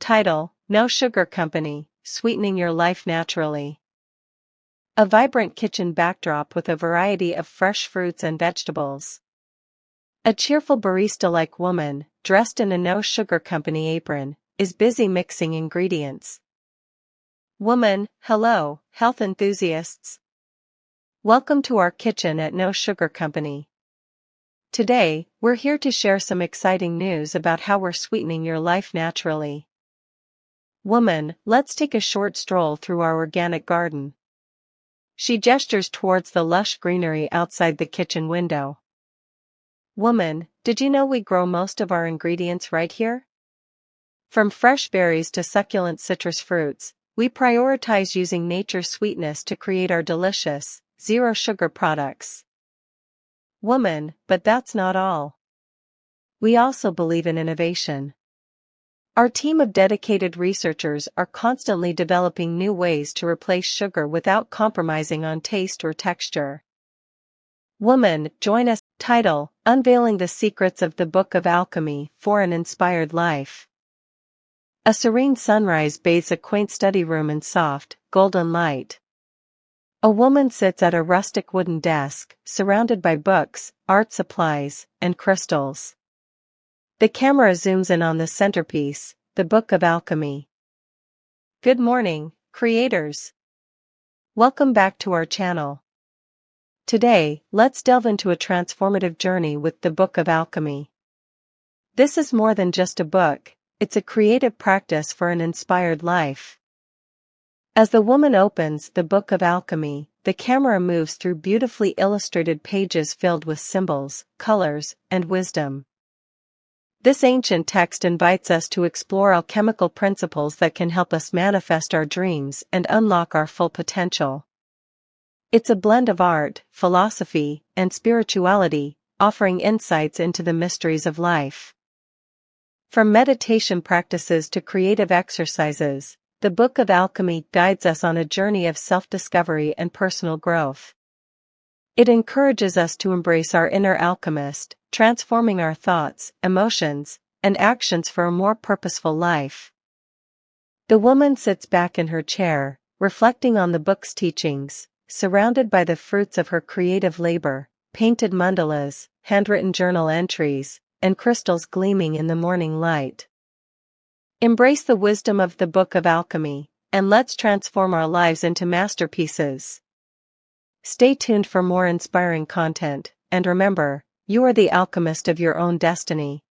Title: No Sugar Company, Sweetening Your Life Naturally. A vibrant kitchen backdrop with a variety of fresh fruits and vegetables. A cheerful barista-like woman, dressed in a No Sugar Company apron, is busy mixing ingredients. Woman, hello, health enthusiasts. Welcome to our kitchen at No Sugar Company. Today, we're here to share some exciting news about how we're sweetening your life naturally. Woman, let's take a short stroll through our organic garden. She gestures towards the lush greenery outside the kitchen window. Woman, did you know we grow most of our ingredients right here? From fresh berries to succulent citrus fruits, we prioritize using nature's sweetness to create our delicious, zero-sugar products. Woman, but that's not all. We also believe in innovation. Our team of dedicated researchers are constantly developing new ways to replace sugar without compromising on taste or texture. Woman, join us. Title: Unveiling the Secrets of the Book of Alchemy for an Inspired Life. A serene sunrise bathes a quaint study room in soft, golden light. A woman sits at a rustic wooden desk, surrounded by books, art supplies, and crystals. The camera zooms in on the centerpiece, the Book of Alchemy. Good morning, creators. Welcome back to our channel. Today, let's delve into a transformative journey with the Book of Alchemy. This is more than just a book, it's a creative practice for an inspired life. As the woman opens the Book of Alchemy, the camera moves through beautifully illustrated pages filled with symbols, colors, and wisdom. This ancient text invites us to explore alchemical principles that can help us manifest our dreams and unlock our full potential. It's a blend of art, philosophy, and spirituality, offering insights into the mysteries of life. From meditation practices to creative exercises, the Book of Alchemy guides us on a journey of self-discovery and personal growth. It encourages us to embrace our inner alchemist, transforming our thoughts, emotions, and actions for a more purposeful life. The woman sits back in her chair, reflecting on the book's teachings, surrounded by the fruits of her creative labor, painted mandalas, handwritten journal entries, and crystals gleaming in the morning light. Embrace the wisdom of the Book of Alchemy, and let's transform our lives into masterpieces. Stay tuned for more inspiring content, and remember, you are the alchemist of your own destiny.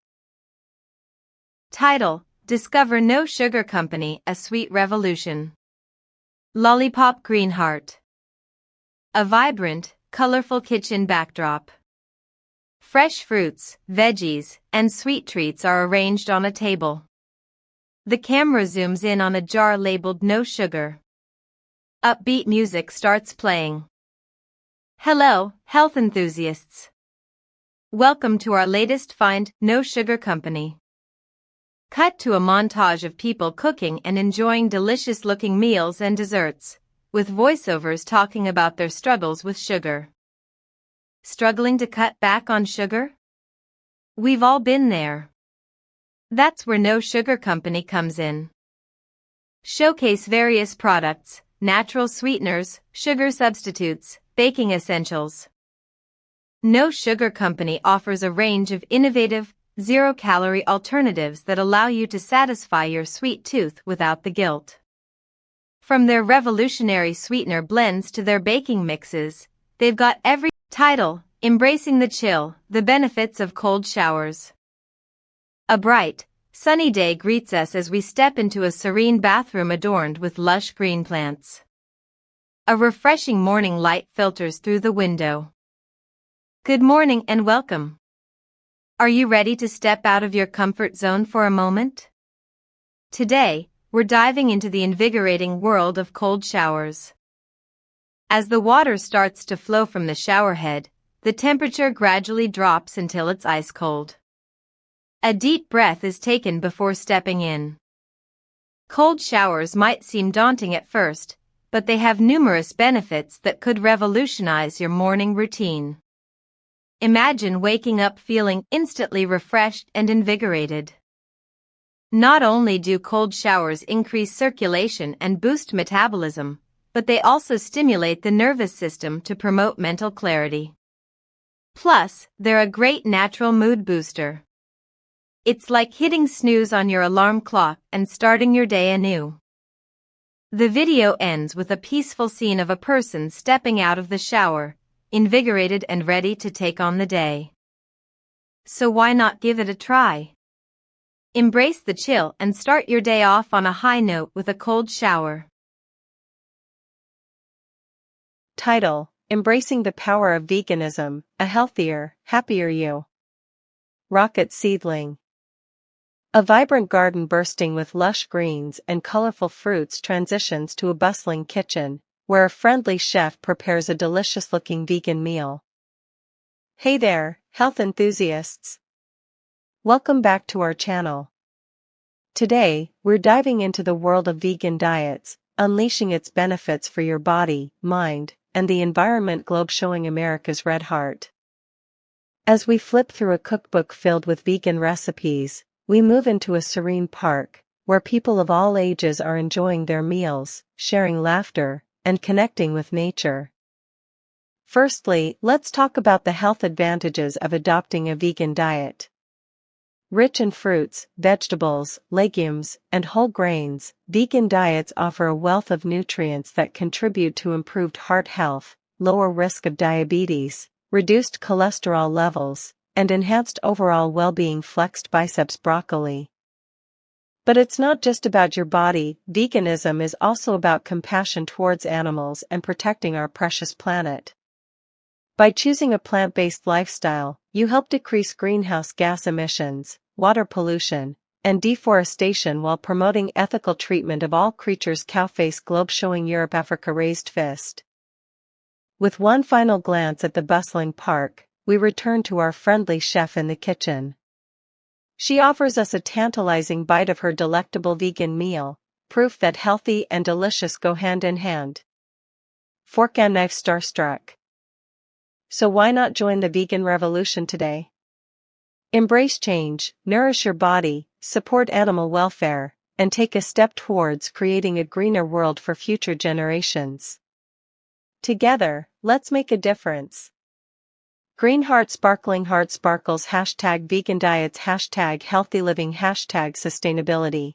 Title: Discover No Sugar Company, A Sweet Revolution. Lollipop Green Heart. A vibrant, colorful kitchen backdrop. Fresh fruits, veggies, and sweet treats are arranged on a table. The camera zooms in on a jar labeled No Sugar. Upbeat music starts playing. Hello, health enthusiasts. Welcome to our latest find, No Sugar Company. Cut to a montage of people cooking and enjoying delicious-looking meals and desserts, with voiceovers talking about their struggles with sugar. Struggling to cut back on sugar? We've all been there. That's where No Sugar Company comes in. Showcase various products, natural sweeteners, sugar substitutes, baking essentials. No Sugar Company offers a range of innovative, zero-calorie alternatives that allow you to satisfy your sweet tooth without the guilt. From their revolutionary sweetener blends to their baking mixes, they've got every. Title: Embracing the Chill, the Benefits of Cold Showers. A bright, sunny day greets us as we step into a serene bathroom adorned with lush green plants. A refreshing morning light filters through the window. Good morning and welcome. Are you ready to step out of your comfort zone for a moment? Today, we're diving into the invigorating world of cold showers. As the water starts to flow from the shower head, the temperature gradually drops until it's ice cold. A deep breath is taken before stepping in. Cold showers might seem daunting at first, but they have numerous benefits that could revolutionize your morning routine. Imagine waking up feeling instantly refreshed and invigorated. Not only do cold showers increase circulation and boost metabolism, but they also stimulate the nervous system to promote mental clarity. Plus, they're a great natural mood booster. It's like hitting snooze on your alarm clock and starting your day anew. The video ends with a peaceful scene of a person stepping out of the shower, invigorated and ready to take on the day. So why not give it a try? Embrace the chill and start your day off on a high note with a cold shower. Title: Embracing the Power of Veganism, a Healthier, Happier You. Rocket Seedling. A vibrant garden bursting with lush greens and colorful fruits transitions to a bustling kitchen, where a friendly chef prepares a delicious-looking vegan meal. Hey there, health enthusiasts! Welcome back to our channel. Today, we're diving into the world of vegan diets, unleashing its benefits for your body, mind, and the environment, globe showing America's red heart. As we flip through a cookbook filled with vegan recipes, we move into a serene park, where people of all ages are enjoying their meals, sharing laughter, and connecting with nature. Firstly, let's talk about the health advantages of adopting a vegan diet. Rich in fruits, vegetables, legumes, and whole grains, vegan diets offer a wealth of nutrients that contribute to improved heart health, lower risk of diabetes, reduced cholesterol levels, and enhanced overall well-being. Flexed biceps broccoli. But it's not just about your body, veganism is also about compassion towards animals and protecting our precious planet. By choosing a plant-based lifestyle, you help decrease greenhouse gas emissions, water pollution, and deforestation while promoting ethical treatment of all creatures. Cowface globe showing Europe Africa raised fist. With one final glance at the bustling park, we return to our friendly chef in the kitchen. She offers us a tantalizing bite of her delectable vegan meal, proof that healthy and delicious go hand in hand. Fork and knife starstruck. So why not join the vegan revolution today? Embrace change, nourish your body, support animal welfare, and take a step towards creating a greener world for future generations. Together, let's make a difference. Green heart sparkling heart sparkles #vegan diets #healthy living #sustainability